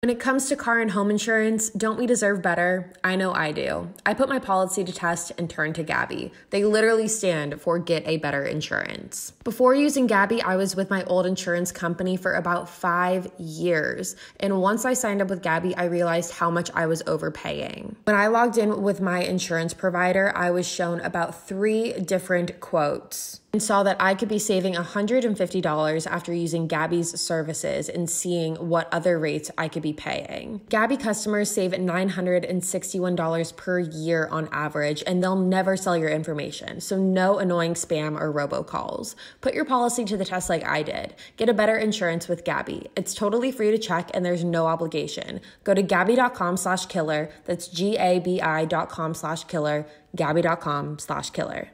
When it comes to car and home insurance, don't we deserve better? I know I do. I put my policy to test and turned to Gabi. They literally stand for Get a Better Insurance. Before using Gabi, I was with my old insurance company for about 5 years. And once I signed up with Gabi, I realized how much I was overpaying. When I logged in with my insurance provider, I was shown about 3 different quotes and saw that I could be saving $150 after using Gabi's services and seeing what other rates I could be paying. Gabi customers save $961 per year on average, and they'll never sell your information, so no annoying spam or robocalls. Put your policy to the test like I did. Get a better insurance with Gabi. It's totally free to check and there's no obligation. Go to gabi.com/killer. That's GABI.com/killer. Gabi.com/killer.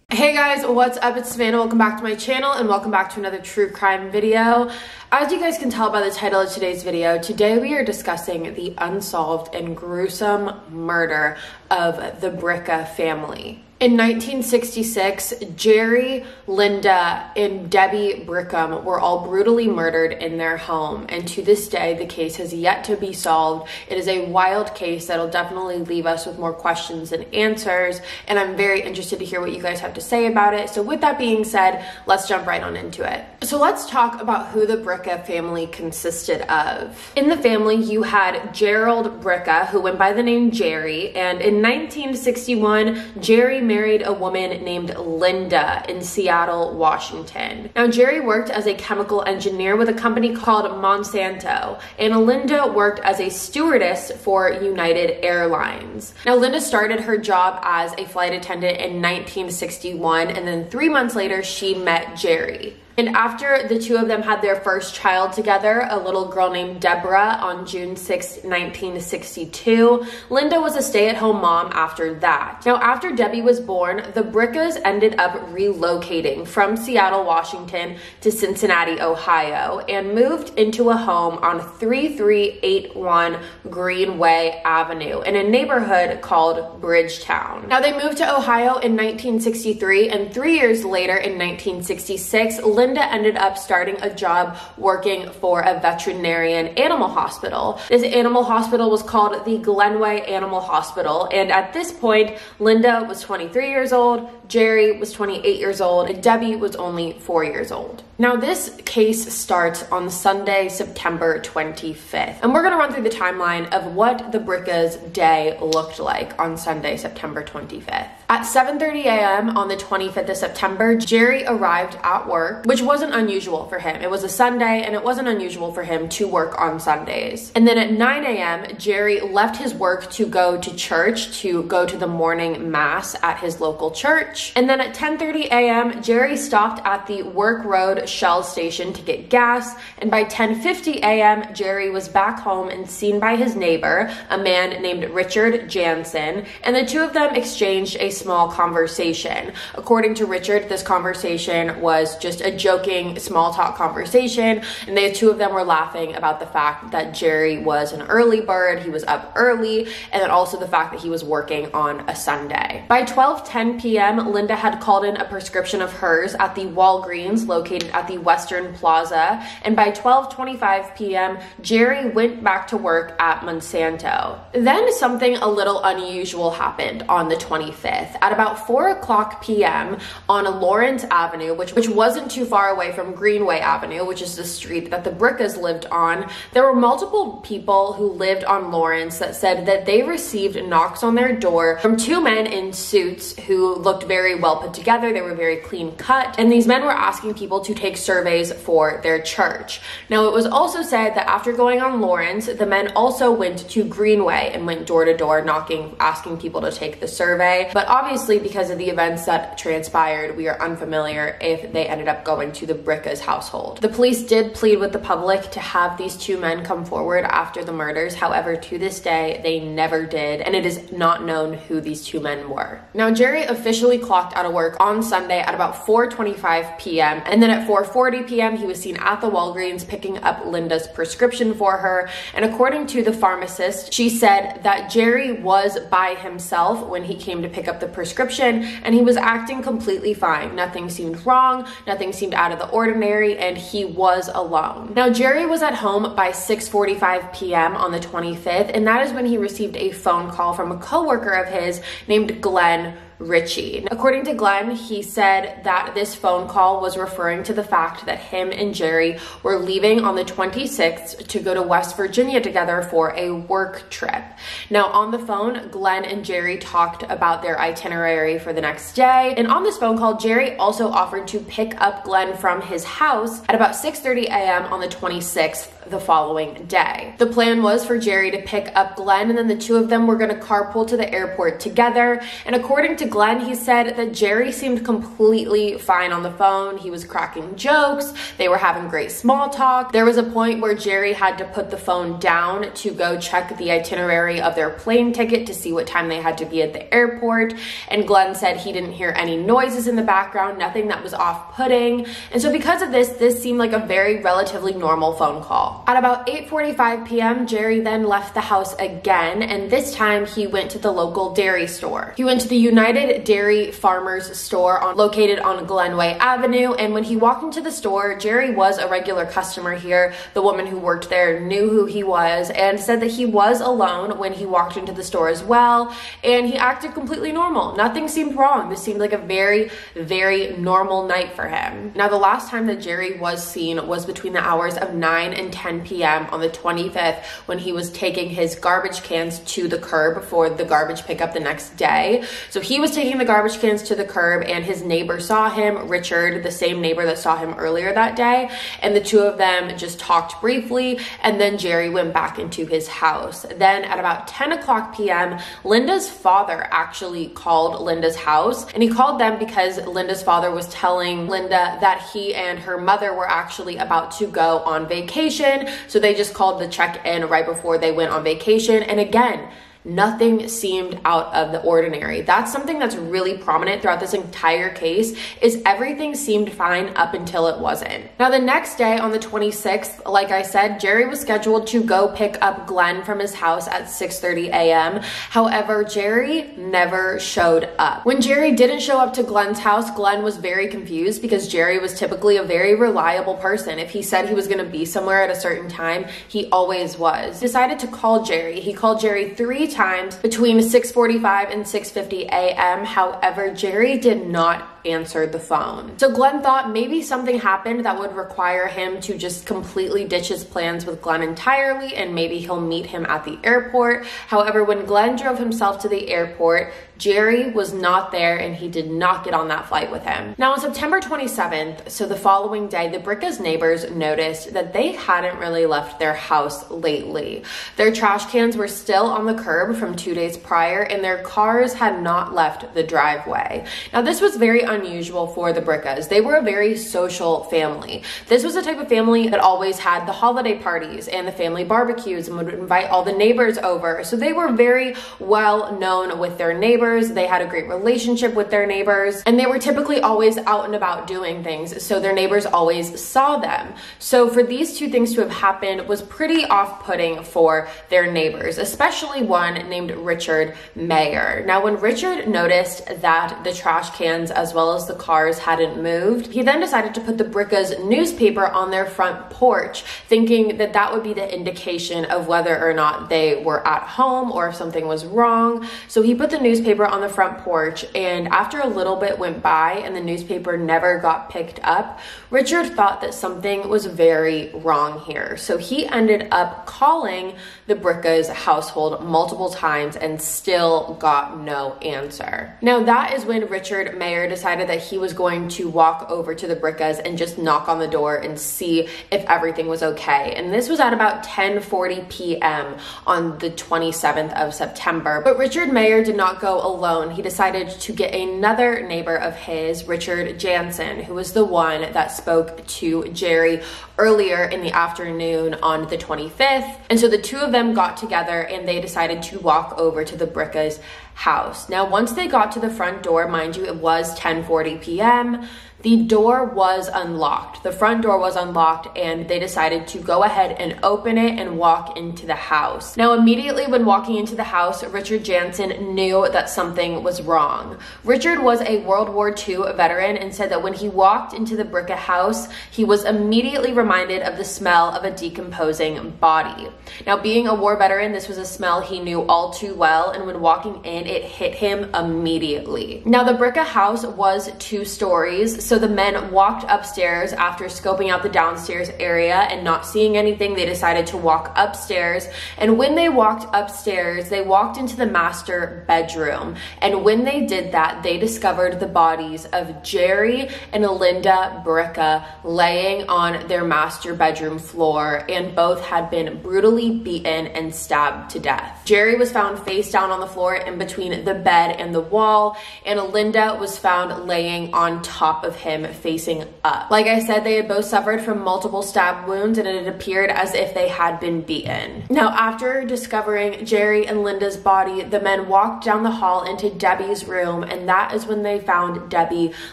Hey guys, what's up? It's Savannah. Welcome back to my channel and welcome back to another true crime video. As you guys can tell by the title of today's video, today we are discussing the unsolved and gruesome murder of the Bricca family. In 1966, Jerry, Linda, and Debbie Bricca were all brutally murdered in their home, and to this day, the case has yet to be solved. It is a wild case that'll definitely leave us with more questions than answers, and I'm very interested to hear what you guys have to say about it. So with that being said, let's jump right on into it. So let's talk about who the Bricca family consisted of. In the family, you had Gerald Bricca, who went by the name Jerry, and in 1961, Jerry married a woman named Linda in Seattle, Washington. Now, Jerry worked as a chemical engineer with a company called Monsanto, and Linda worked as a stewardess for United Airlines. Now, Linda started her job as a flight attendant in 1961, and then 3 months later, she met Jerry. And after the two of them had their first child together, a little girl named Deborah, on June 6, 1962, Linda was a stay-at-home mom after that. Now, after Debbie was born, the Briccas ended up relocating from Seattle, Washington to Cincinnati, Ohio, and moved into a home on 3381 Greenway Avenue in a neighborhood called Bridgetown. Now, they moved to Ohio in 1963, and 3 years later, in 1966, Linda ended up starting a job working for a veterinarian animal hospital. This animal hospital was called the Glenway Animal Hospital, and at this point, Linda was 23 years old, Jerry was 28 years old, and Debbie was only 4 years old. Now, this case starts on Sunday, September 25th, and we're gonna run through the timeline of what the Briccas' day looked like on Sunday, September 25th. At 7:30 a.m. on the 25th of September, Jerry arrived at work, which wasn't unusual for him. It was a Sunday, and it wasn't unusual for him to work on Sundays. And then at 9 a.m., Jerry left his work to go to church, to go to the morning mass at his local church. And then at 10:30 a.m., Jerry stopped at the Work Road Shell station to get gas. And by 10:50 a.m., Jerry was back home and seen by his neighbor, a man named Richard Jansen, and the two of them exchanged a small conversation. According to Richard, this conversation was just a joking small talk conversation, and the two of them were laughing about the fact that Jerry was an early bird, he was up early, and then also the fact that he was working on a Sunday. By 12:10 p.m., Linda had called in a prescription of hers at the Walgreens located at the Western Plaza, and by 12:25 p.m., Jerry went back to work at Monsanto. Then something a little unusual happened on the 25th. At about 4 o'clock p.m. on Lawrence Avenue, which wasn't too far away from Greenway Avenue, which is the street that the Briccas lived on, there were multiple people who lived on Lawrence that said that they received knocks on their door from 2 men in suits who looked very well put together. They were very clean cut, and these men were asking people to take surveys for their church. Now, it was also said that after going on Lawrence, the men also went to Greenway and went door to door knocking, asking people to take the survey. But obviously, because of the events that transpired, we are unfamiliar if they ended up going to the Briccas' household. The police did plead with the public to have these 2 men come forward after the murders. However, to this day, they never did, and it is not known who these 2 men were. Now, Jerry officially clocked out of work on Sunday at about 4:25 p.m., and then at 4:40 p.m., he was seen at the Walgreens picking up Linda's prescription for her. And according to the pharmacist, she said that Jerry was by himself when he came to pick up the prescription, and he was acting completely fine. Nothing seemed wrong, nothing seemed out of the ordinary, and he was alone. Now, Jerry was at home by 6:45 p.m. on the 25th, and that is when he received a phone call from a coworker of his named Glenn Ritchie. According to Glenn, he said that this phone call was referring to the fact that him and Jerry were leaving on the 26th to go to West Virginia together for a work trip. Now, on the phone, Glenn and Jerry talked about their itinerary for the next day. And on this phone call, Jerry also offered to pick up Glenn from his house at about 6:30 a.m. on the 26th the following day. The plan was for Jerry to pick up Glenn, and then the two of them were going to carpool to the airport together. And according to Glenn, he said that Jerry seemed completely fine on the phone. He was cracking jokes. They were having great small talk. There was a point where Jerry had to put the phone down to go check the itinerary of their plane ticket to see what time they had to be at the airport. And Glenn said he didn't hear any noises in the background, nothing that was off-putting. And so because of this seemed like a very relatively normal phone call. At about 8:45 p.m., Jerry then left the house again, and this time he went to the local dairy store. He went to the United Dairy Farmers store located on Glenway Avenue, and when he walked into the store, Jerry was a regular customer here. The woman who worked there knew who he was and said that he was alone when he walked into the store as well, and he acted completely normal. Nothing seemed wrong. This seemed like a very, very normal night for him. Now, the last time that Jerry was seen was between the hours of 9 and 10 p.m. on the 25th when he was taking his garbage cans to the curb for the garbage pickup the next day. So he was taking the garbage cans to the curb, and his neighbor saw him, Richard, the same neighbor that saw him earlier that day, and the two of them just talked briefly, and then Jerry went back into his house. Then at about 10 o'clock p.m., Linda's father actually called Linda's house, and he called them because Linda's father was telling Linda that he and her mother were actually about to go on vacation. So they just called to check in right before they went on vacation. And again, nothing seemed out of the ordinary. That's something that's really prominent throughout this entire case, is everything seemed fine up until it wasn't. Now, the next day on the 26th, like I said, Jerry was scheduled to go pick up Glenn from his house at 6:30 a.m. However, Jerry never showed up. When Jerry didn't show up to Glenn's house, Glenn was very confused because Jerry was typically a very reliable person. If he said he was going to be somewhere at a certain time, he always was. He decided to call Jerry. He called Jerry 3 times between 6:45 and 6:50 a.m. However, Jerry did not answer the phone. So Glenn thought maybe something happened that would require him to just completely ditch his plans with Glenn entirely, and maybe he'll meet him at the airport. However, when Glenn drove himself to the airport, Jerry was not there, and he did not get on that flight with him. Now, on September 27th, so the following day, the Bricca's neighbors noticed that they hadn't really left their house lately. Their trash cans were still on the curb from 2 days prior, and their cars had not left the driveway. Now, this was very unusual for the Briccas. They were a very social family. This was the type of family that always had the holiday parties and the family barbecues and would invite all the neighbors over. So they were very well known with their neighbors. They had a great relationship with their neighbors, and they were typically always out and about doing things, so their neighbors always saw them. So for these two things to have happened was pretty off-putting for their neighbors, especially one named Richard Mayer. Now, when Richard noticed that the trash cans as well as the cars hadn't moved, he then decided to put the Bricca's newspaper on their front porch, thinking that that would be the indication of whether or not they were at home or if something was wrong. So he put the newspaper on the front porch, and after a little bit went by and the newspaper never got picked up, Richard thought that something was very wrong here. So he ended up calling the Bricca's household multiple times and still got no answer. Now, that is when Richard Mayer decided that he was going to walk over to the Bricca's and just knock on the door and see if everything was okay. And this was at about 10:40 p.m. on the 27th of September. But Richard Mayer did not go alone. He decided to get another neighbor of his, Richard Jansen, who was the one that spoke to Jerry earlier in the afternoon on the 25th. And so the two of them got together and they decided to walk over to the Bricca's house. Now, once they got to the front door, mind you, it was 10:40 p.m., the door was unlocked. The front door was unlocked, and they decided to go ahead and open it and walk into the house. Now, immediately when walking into the house, Richard Jansen knew that something was wrong. Richard was a World War II veteran and said that when he walked into the Bricca house, he was immediately reminded of the smell of a decomposing body. Now, being a war veteran, this was a smell he knew all too well, and when walking in, it hit him immediately. Now, the Bricca house was 2 stories, so the men walked upstairs. After scoping out the downstairs area and not seeing anything, they decided to walk upstairs, and when they walked upstairs, they walked into the master bedroom, and when they did that, they discovered the bodies of Jerry and Linda Bricca laying on their master bedroom floor, and both had been brutally beaten and stabbed to death. Jerry was found face down on the floor in between the bed and the wall, and Linda was found laying on top of him facing up. Like I said, they had both suffered from multiple stab wounds, and it appeared as if they had been beaten. Now, after discovering Jerry and Linda's body, the men walked down the hall into Debbie's room, and that is when they found Debbie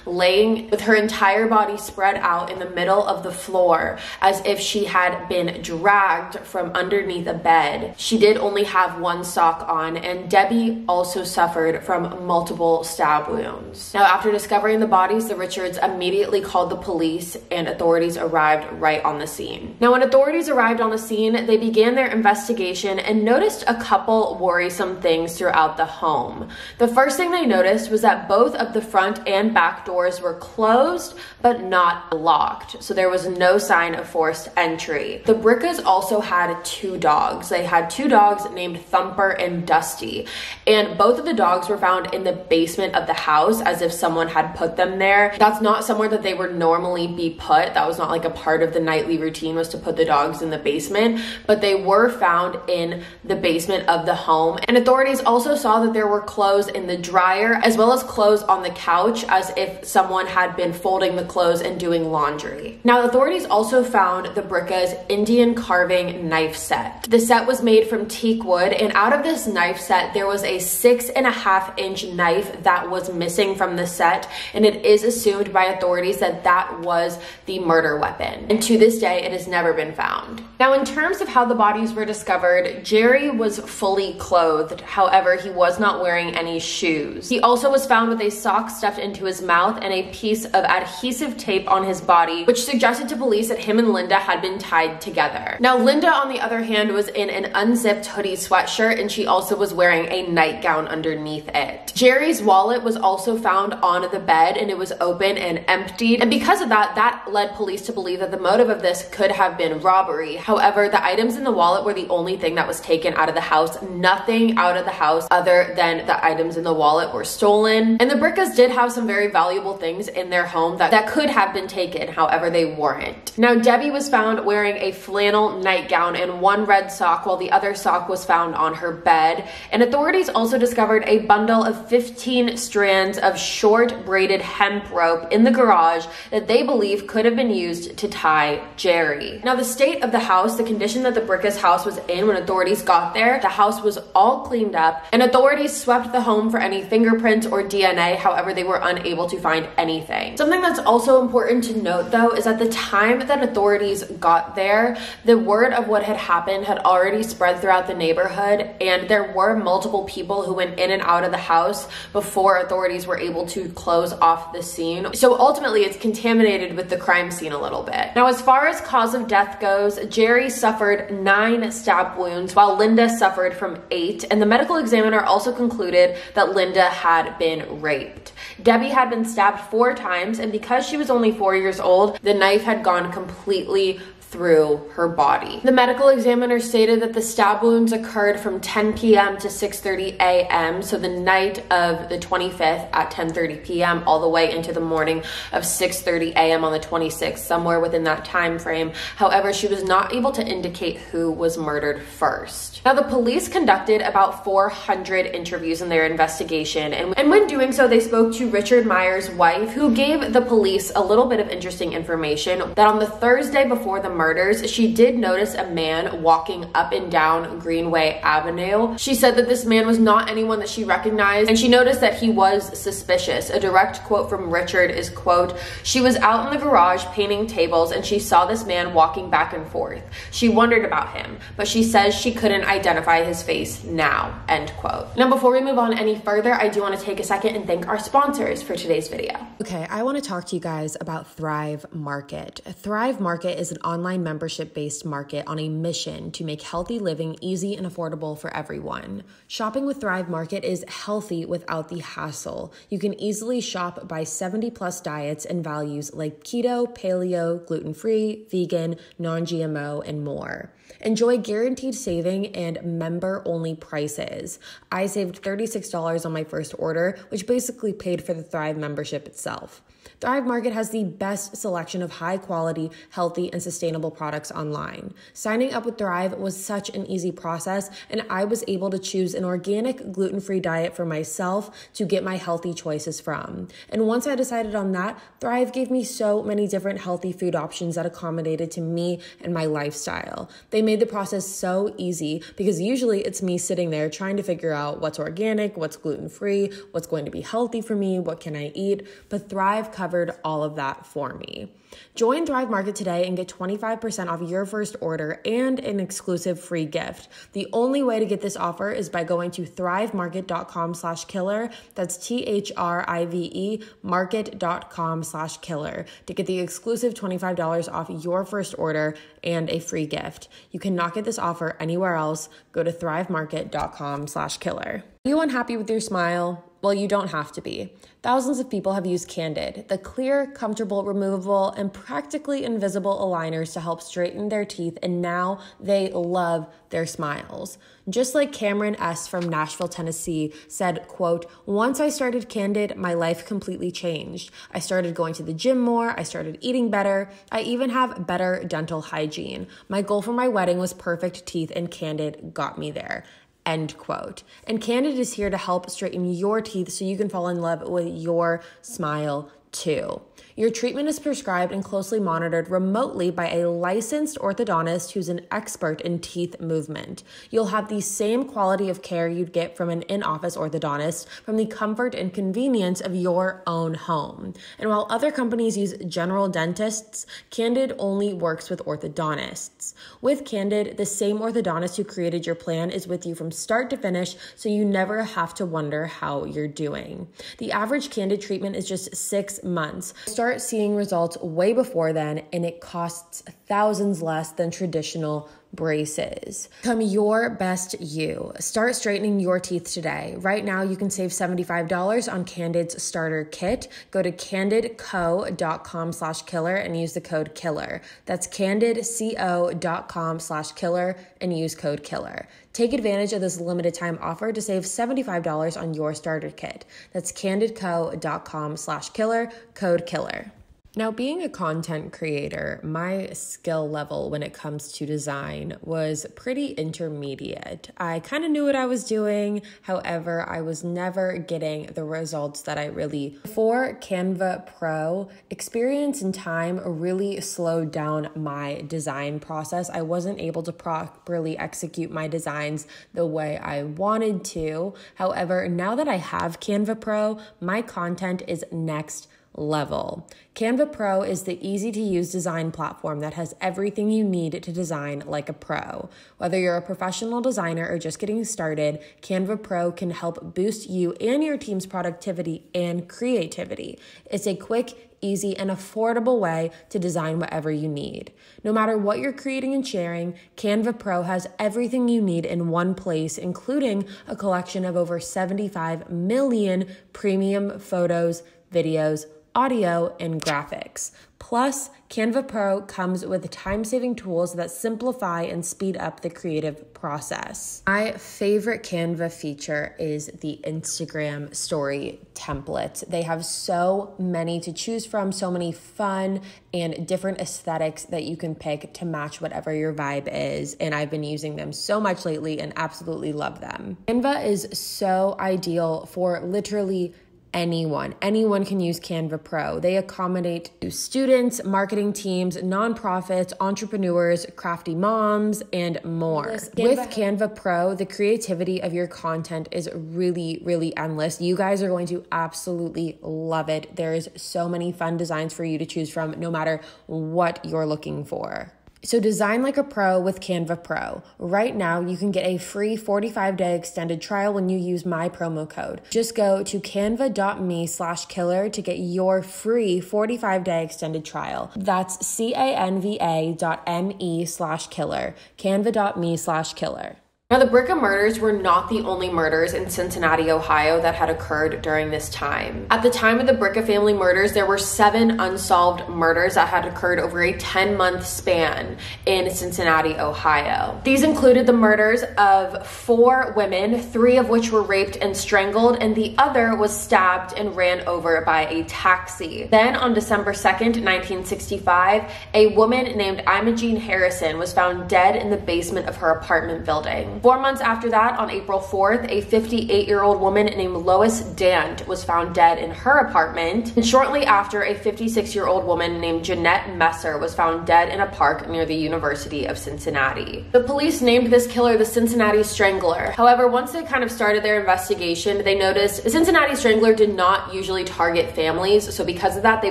laying with her entire body spread out in the middle of the floor as if she had been dragged from underneath a bed. She did only have one sock on, and Debbie also suffered from multiple stab wounds. Now, after discovering the bodies, the Richards immediately called the police, and authorities arrived right on the scene. Now, when authorities arrived on the scene, they began their investigation and noticed a couple worrisome things throughout the home. The first thing they noticed was that both of the front and back doors were closed but not locked, so there was no sign of forced entry. The Briccas also had 2 dogs. They had 2 dogs named Thumper and Dusty, and both of the dogs were found in the basement of the house as if someone had put them there. That's not somewhere that they would normally be put. That was not like a part of the nightly routine, was to put the dogs in the basement, but they were found in the basement of the home. And authorities also saw that there were clothes in the dryer as well as clothes on the couch as if someone had been folding the clothes and doing laundry. Now, authorities also found the Bricca's Indian carving knife set. The set was made from teak wood, and out of this knife set, there was a 6.5-inch knife that was missing from the set, and it is assumed by authorities that that was the murder weapon. And to this day, it has never been found. Now, in terms of how the bodies were discovered, Jerry was fully clothed. However, he was not wearing any shoes. He also was found with a sock stuffed into his mouth and a piece of adhesive tape on his body, which suggested to police that him and Linda had been tied together. Now, Linda, on the other hand, was in an unzipped hoodie sweatshirt, and she also was wearing a nightgown underneath it. Jerry's wallet was also found on the bed, and it was open and emptied, and because of that, that led police to believe that the motive of this could have been robbery. However, the items in the wallet were the only thing that was taken out of the house. Nothing out of the house other than the items in the wallet were stolen, and the Briccas did have some very valuable things in their home that could have been taken. However, they weren't. Now, Debbie was found wearing a flannel nightgown and 1 red sock, while the other sock was found on her bed, and authorities also discovered a bundle of 15 strands of short braided hemp rope in the garage that they believe could have been used to tie Jerry. Now, the state of the house, the condition that the Bricca's house was in when authorities got there, the house was all cleaned up, and authorities swept the home for any fingerprints or DNA. However, they were unable to find anything. Something that's also important to note, though, is at the time that authorities got there, the word of what had happened had already spread throughout the neighborhood, and there were multiple people who went in and out of the house before authorities were able to close off the scene. So ultimately, it's contaminated with the crime scene a little bit. Now, as far as cause of death goes, Jerry suffered 9 stab wounds, while Linda suffered from 8, and the medical examiner also concluded that Linda had been raped. Debbie had been stabbed 4 times, and because she was only 4 years old, the knife had gone completely through her body. The medical examiner stated that the stab wounds occurred from 10 p.m. to 6:30 a.m. So the night of the 25th at 10:30 p.m. all the way into the morning of 6:30 a.m. on the 26th, somewhere within that time frame. However, she was not able to indicate who was murdered first. Now, the police conducted about 400 interviews in their investigation, and when doing so, they spoke to Richard Meyer's wife, who gave the police a little bit of interesting information that on the Thursday before the murders, she did notice a man walking up and down Greenway Avenue. She said that this man was not anyone that she recognized, and she noticed that he was suspicious. A direct quote from Richard is, quote, "She was out in the garage painting tables and she saw this man walking back and forth. She wondered about him, but she says she couldn't identify his face now," end quote. Now, before we move on any further, I do want to take a second and thank our sponsors for today's video. Okay, I want to talk to you guys about Thrive Market. Thrive Market is an online membership-based market on a mission to make healthy living easy and affordable for everyone. Shopping with Thrive Market is healthy without the hassle. You can easily shop by 70+ diets and values like keto, paleo, gluten-free, vegan, non-GMO, and more. Enjoy guaranteed saving and member-only prices. I saved $36 on my first order, which basically paid for the Thrive membership itself. Thrive Market has the best selection of high-quality, healthy, and sustainable products online. Signing up with Thrive was such an easy process, and I was able to choose an organic, gluten-free diet for myself to get my healthy choices from. And once I decided on that, Thrive gave me so many different healthy food options that accommodated to me and my lifestyle. They made the process so easy because usually it's me sitting there trying to figure out what's organic, what's gluten-free, what's going to be healthy for me, what can I eat, but Thrive covered all of that for me. Join Thrive Market today and get 25% off your first order and an exclusive free gift. The only way to get this offer is by going to thrivemarket.com/killer. That's THRIVE market.com/killer to get the exclusive $25 off your first order and a free gift. You cannot get this offer anywhere else. Go to thrivemarket.com/killer. Are you unhappy with your smile? Well, you don't have to be. Thousands of people have used Candid, the clear, comfortable, removable, and practically invisible aligners to help straighten their teeth, and now they love their smiles. Just like Cameron S. from Nashville, Tennessee said, quote, "Once I started Candid, my life completely changed. I started going to the gym more, I started eating better, I even have better dental hygiene. My goal for my wedding was perfect teeth, and Candid got me there." End quote. And Candid is here to help straighten your teeth so you can fall in love with your smile too. Your treatment is prescribed and closely monitored remotely by a licensed orthodontist who's an expert in teeth movement. You'll have the same quality of care you'd get from an in-office orthodontist from the comfort and convenience of your own home. And while other companies use general dentists, Candid only works with orthodontists. With Candid, the same orthodontist who created your plan is with you from start to finish, so you never have to wonder how you're doing. The average Candid treatment is just 6 months. Start seeing results way before then, and it costs thousands less than traditional braces. Become your best you. Start straightening your teeth today. Right now, you can save $75 on Candid's starter kit. Go to candidco.com/killer and use the code KILLER. That's candidco.com/killer and use code KILLER. Take advantage of this limited time offer to save $75 on your starter kit. That's candidco.com/killer, code KILLER. Now, being a content creator, my skill level when it comes to design was pretty intermediate. I kind of knew what I was doing. However, I was never getting the results that I really. For Canva Pro, experience and time really slowed down my design process. I wasn't able to properly execute my designs the way I wanted to. However, now that I have Canva Pro, my content is next level. Canva Pro is the easy-to-use design platform that has everything you need to design like a pro. Whether you're a professional designer or just getting started, Canva Pro can help boost you and your team's productivity and creativity. It's a quick, easy, and affordable way to design whatever you need. No matter what you're creating and sharing, Canva Pro has everything you need in one place, including a collection of over 75 million premium photos, videos, audio, and graphics. Plus, Canva Pro comes with time-saving tools that simplify and speed up the creative process. My favorite Canva feature is the Instagram story templates. They have so many to choose from, so many fun and different aesthetics that you can pick to match whatever your vibe is, and I've been using them so much lately and absolutely love them. Canva is so ideal for literally anyone can use Canva Pro. They accommodate students, marketing teams, nonprofits, entrepreneurs, crafty moms, and more. With Canva Pro, the creativity of your content is really, really endless. You guys are going to absolutely love it. There is so many fun designs for you to choose from, no matter what you're looking for. So design like a pro with Canva Pro. Right now, you can get a free 45-day extended trial when you use my promo code. Just go to canva.me/killer to get your free 45-day extended trial. That's canva.me/killer. Canva.me/killer. Now, the Bricca murders were not the only murders in Cincinnati, Ohio that had occurred during this time. At the time of the Bricca family murders, there were 7 unsolved murders that had occurred over a 10-month span in Cincinnati, Ohio. These included the murders of 4 women, 3 of which were raped and strangled, and the other was stabbed and ran over by a taxi. Then on December 2nd, 1965, a woman named Imogene Harrison was found dead in the basement of her apartment building. 4 months after that, on April 4th, a 58-year-old woman named Lois Dant was found dead in her apartment. And shortly after, a 56-year-old woman named Jeanette Messer was found dead in a park near the University of Cincinnati. The police named this killer the Cincinnati Strangler. However, once they kind of started their investigation, they noticed the Cincinnati Strangler did not usually target families. So because of that, they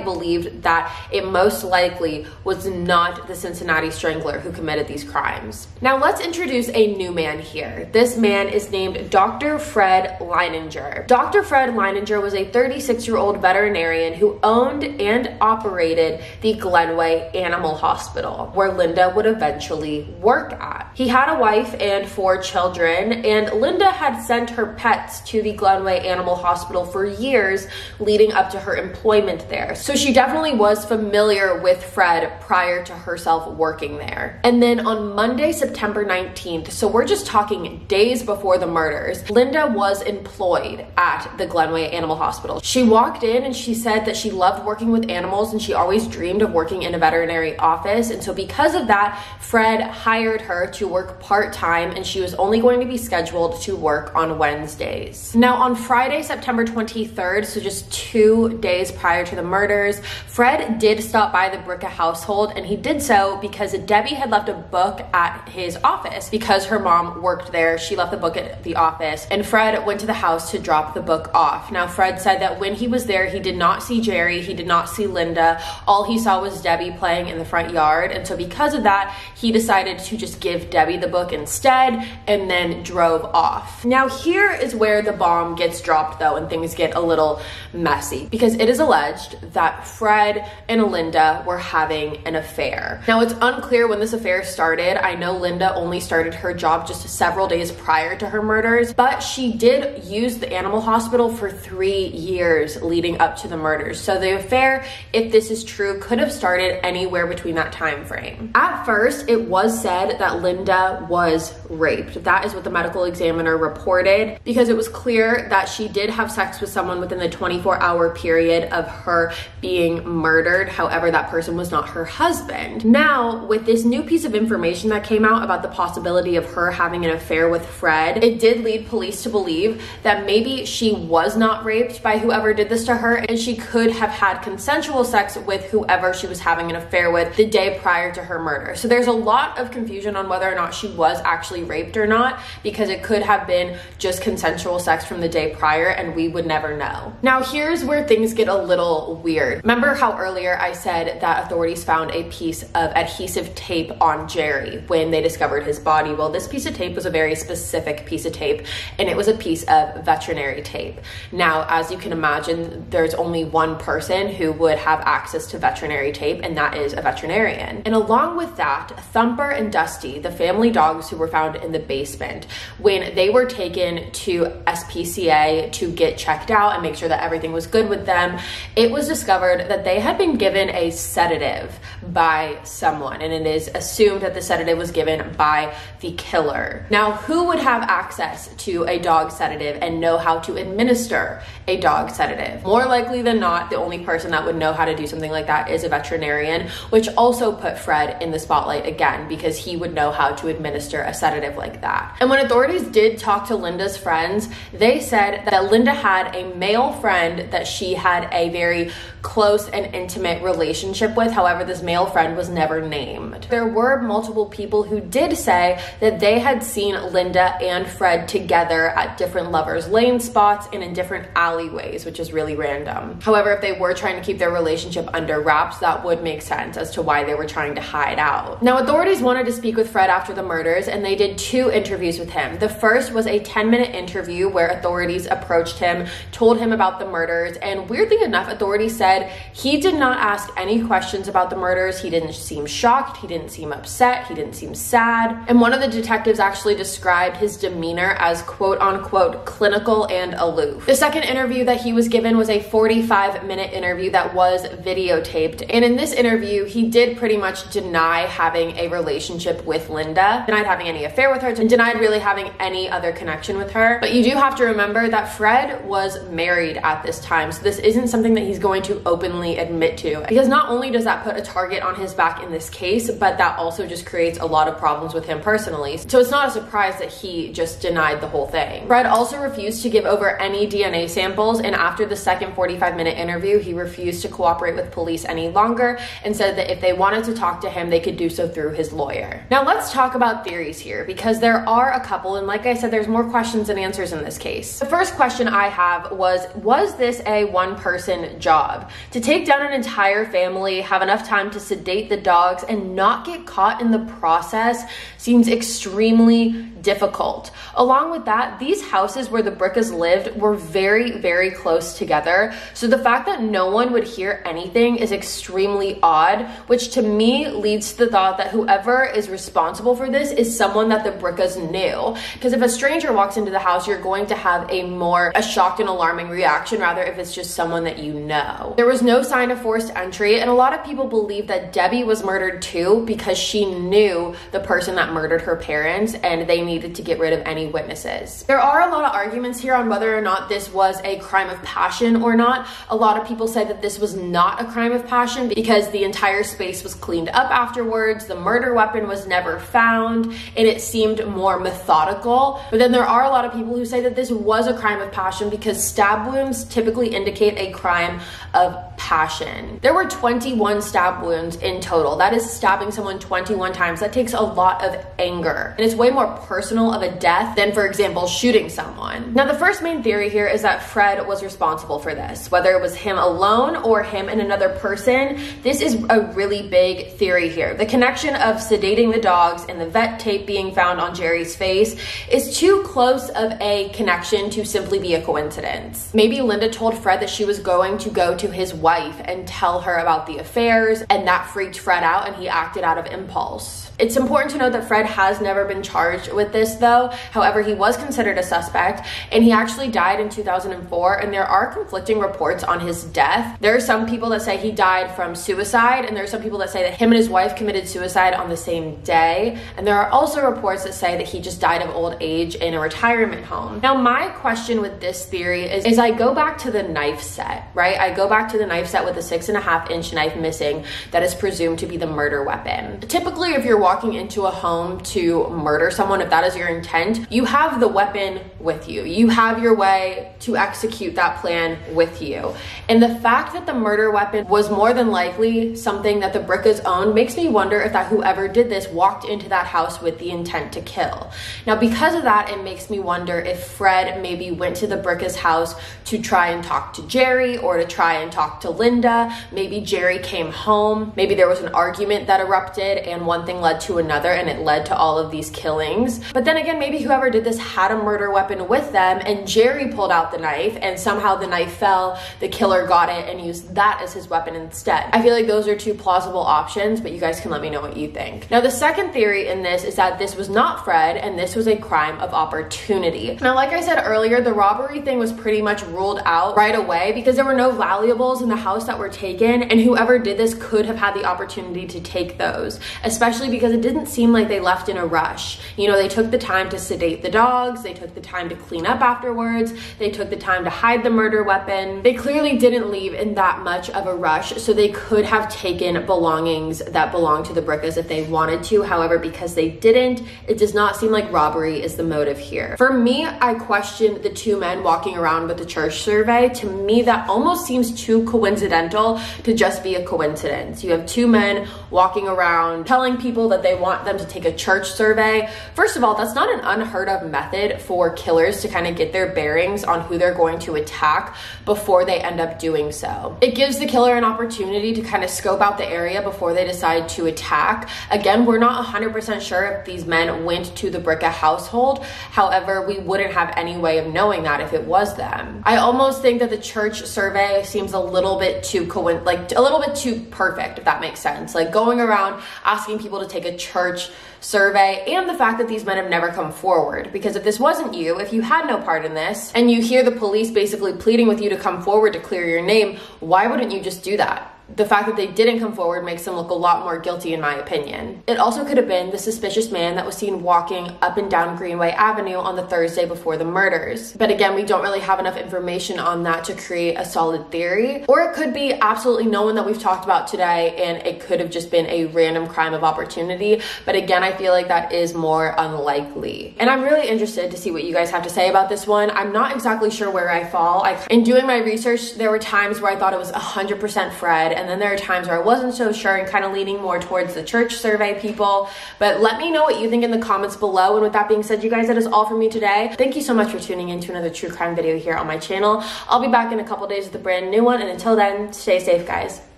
believed that it most likely was not the Cincinnati Strangler who committed these crimes. Now let's introduce a new man here. This man is named Dr. Fred Leininger. Dr. Fred Leininger was a 36-year-old veterinarian who owned and operated the Glenway Animal Hospital, where Linda would eventually work at. He had a wife and 4 children, and Linda had sent her pets to the Glenway Animal Hospital for years leading up to her employment there. So she definitely was familiar with Fred prior to herself working there. And then on Monday, September 19th, so we're just talking days before the murders, Linda was employed at the Glenway Animal Hospital. She walked in and she said that she loved working with animals and she always dreamed of working in a veterinary office. And so because of that, Fred hired her to work part-time, and she was only going to be scheduled to work on Wednesdays. Now on Friday, September 23rd, so just 2 days prior to the murders, Fred did stop by the Bricca household, and he did so because Debbie had left a book at his office. Because her mom worked there, she left the book at the office, and Fred went to the house to drop the book off. Now, Fred said that when he was there, he did not see Jerry, he did not see Linda. All he saw was Debbie playing in the front yard, and so because of that, he decided to just give Debbie the book instead and then drove off. Now, here is where the bomb gets dropped though, and things get a little messy, because it is alleged that Fred and Linda were having an affair. Now, it's unclear when this affair started. I know Linda only started her job just several days prior to her murders, but she did use the animal hospital for 3 years leading up to the murders. So the affair, if this is true, could have started anywhere between that time frame. At first, it was said that Linda was raped. That is what the medical examiner reported, because it was clear that she did have sex with someone within the 24-hour period of her being murdered. However, that person was not her husband. Now, with this new piece of information that came out about the possibility of her having an affair with Fred, it did lead police to believe that maybe she was not raped by whoever did this to her, and she could have had consensual sex with whoever she was having an affair with the day prior to her murder. So there's a lot of confusion on whether or not she was actually raped or not, because it could have been just consensual sex from the day prior, and we would never know. Now, here's where things get a little weird. Remember how earlier I said that authorities found a piece of adhesive tape on Jerry when they discovered his body? Well, this piece of tape was a very specific piece of tape, and it was a piece of veterinary tape. Now, as you can imagine, there's only one person who would have access to veterinary tape, and that is a veterinarian. And along with that, Thumper and Dusty, the family dogs who were found in the basement, when they were taken to SPCA to get checked out and make sure that everything was good with them, it was discovered that they had been given a sedative by someone, and it is assumed that the sedative was given by the killer. Now, who would have access to a dog sedative and know how to administer a dog sedative? More likely than not, the only person that would know how to do something like that is a veterinarian, which also put Fred in the spotlight again, because he would know how to administer a sedative repetitive like that. And when authorities did talk to Linda's friends, they said that Linda had a male friend that she had a very close and intimate relationship with. However, this male friend was never named. There were multiple people who did say that they had seen Linda and Fred together at different lovers' lane spots and in different alleyways, which is really random. However, if they were trying to keep their relationship under wraps, that would make sense as to why they were trying to hide out. Now, authorities wanted to speak with Fred after the murders, and they did 2 interviews with him. The first was a 10-minute interview where authorities approached him, told him about the murders, and weirdly enough, authorities said he did not ask any questions about the murders. He didn't seem shocked, he didn't seem upset, he didn't seem sad. And one of the detectives actually described his demeanor as quote unquote clinical and aloof. The second interview that he was given was a 45-minute interview that was videotaped. And in this interview, he did pretty much deny having a relationship with Linda, denied having any affair with her, and denied really having any other connection with her. But you do have to remember that Fred was married at this time, so this isn't something that he's going to openly admit to, because not only does that put a target on his back in this case, but that also just creates a lot of problems with him personally. So it's not a surprise that he just denied the whole thing. Fred also refused to give over any DNA samples, and after the second 45-minute interview, he refused to cooperate with police any longer and said that if they wanted to talk to him, they could do so through his lawyer. Now let's talk about theories here, because there are a couple, and like I said, there's more questions than answers in this case. The first question I have was this a one-person job? To take down an entire family, have enough time to sedate the dogs, and not get caught in the process seems extremely difficult. Along with that, these houses where the Briccas lived were very, very close together. So the fact that no one would hear anything is extremely odd, which to me leads to the thought that whoever is responsible for this is someone that the Briccas knew. Because if a stranger walks into the house, you're going to have a shocked and alarming reaction, rather if it's just someone that you know. There was no sign of forced entry, and a lot of people believe that Debbie was murdered too because she knew the person that murdered her parents and they needed to get rid of any witnesses. There are a lot of arguments here on whether or not this was a crime of passion or not. A lot of people say that this was not a crime of passion because the entire space was cleaned up afterwards, the murder weapon was never found, and it seemed more methodical. But then there are a lot of people who say that this was a crime of passion because stab wounds typically indicate a crime of passion. There were 21 stab wounds in total. That is stabbing someone 21 times. That takes a lot of anger, and it's way more personal of a death than, for example, shooting someone. Now, the first main theory here is that Fred was responsible for this. Whether it was him alone or him and another person, this is a really big theory here. The connection of sedating the dogs and the vet tape being found on Jerry's face is too close of a connection to simply be a coincidence. Maybe Linda told Fred that she was going to go to his wife and tell her about the affairs, and that freaked Fred out and he acted out of impulse. It's important to note that Fred has never been charged with this though. However, he was considered a suspect, and he actually died in 2004, and there are conflicting reports on his death. There are some people that say he died from suicide, and there are some people that say that him and his wife committed suicide on the same day. And there are also reports that say that he just died of old age in a retirement home. Now, my question with this theory is I go back to the knife set, right? I go back to the knife set with a 6.5-inch knife missing that is presumed to be the murder weapon. Typically, if you're walking into a home to murder someone, if that is your intent, you have the weapon with you. You have your way to execute that plan with you. And the fact that the murder weapon was more than likely something that the Briccas owned makes me wonder if that whoever did this walked into that house with the intent to kill. Now, because of that, it makes me wonder if Fred maybe went to the Briccas house to try and talk to Jerry or to try and talk to Linda. Maybe Jerry came home. Maybe there was an argument that erupted and one thing led to another, and it led to all of these killings. But then again, maybe whoever did this had a murder weapon with them, and Jerry pulled out the knife, and somehow the knife fell, the killer got it and used that as his weapon instead. I feel like those are two plausible options, but you guys can let me know what you think. Now, the second theory in this is that this was not Fred, and this was a crime of opportunity. Now, like I said earlier, the robbery thing was pretty much ruled out right away because there were no valuables in the house that were taken, and whoever did this could have had the opportunity to take those, especially because it didn't seem like they left in a rush. You know, they took the time to sedate the dogs, they took the time to clean up afterwards, they took the time to hide the murder weapon. They clearly didn't leave in that much of a rush, so they could have taken belongings that belonged to the Briccas if they wanted to. However, because they didn't, it does not seem like robbery is the motive here. For me, I question the two men walking around with the church survey. To me, that almost seems too coincidental to just be a coincidence. You have two men walking around telling people that they want them to take a church survey. First of all, that's not an unheard of method for killers to kind of get their bearings on who they're going to attack before they end up doing so. It gives the killer an opportunity to kind of scope out the area before they decide to attack. Again, we're not 100% sure if these men went to the Bricca household. However, we wouldn't have any way of knowing that if it was them. I almost think that the church survey seems a little bit too perfect, if that makes sense. Like going around asking people to take a church survey, and the fact that these men have never come forward. Because if this wasn't you, if you had no part in this, and you hear the police basically pleading with you to come forward to clear your name, why wouldn't you just do that? The fact that they didn't come forward makes them look a lot more guilty, in my opinion. It also could have been the suspicious man that was seen walking up and down Greenway Avenue on the Thursday before the murders. But again, we don't really have enough information on that to create a solid theory. Or it could be absolutely no one that we've talked about today, and it could have just been a random crime of opportunity. But again, I feel like that is more unlikely. And I'm really interested to see what you guys have to say about this one. I'm not exactly sure where I fall. In doing my research, there were times where I thought it was 100% Fred, and then there are times where I wasn't so sure and kind of leaning more towards the church survey people. But let me know what you think in the comments below. And with that being said, you guys, that is all from me today. Thank you so much for tuning in to another true crime video here on my channel. I'll be back in a couple days with a brand new one, and until then, stay safe, guys.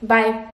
Bye.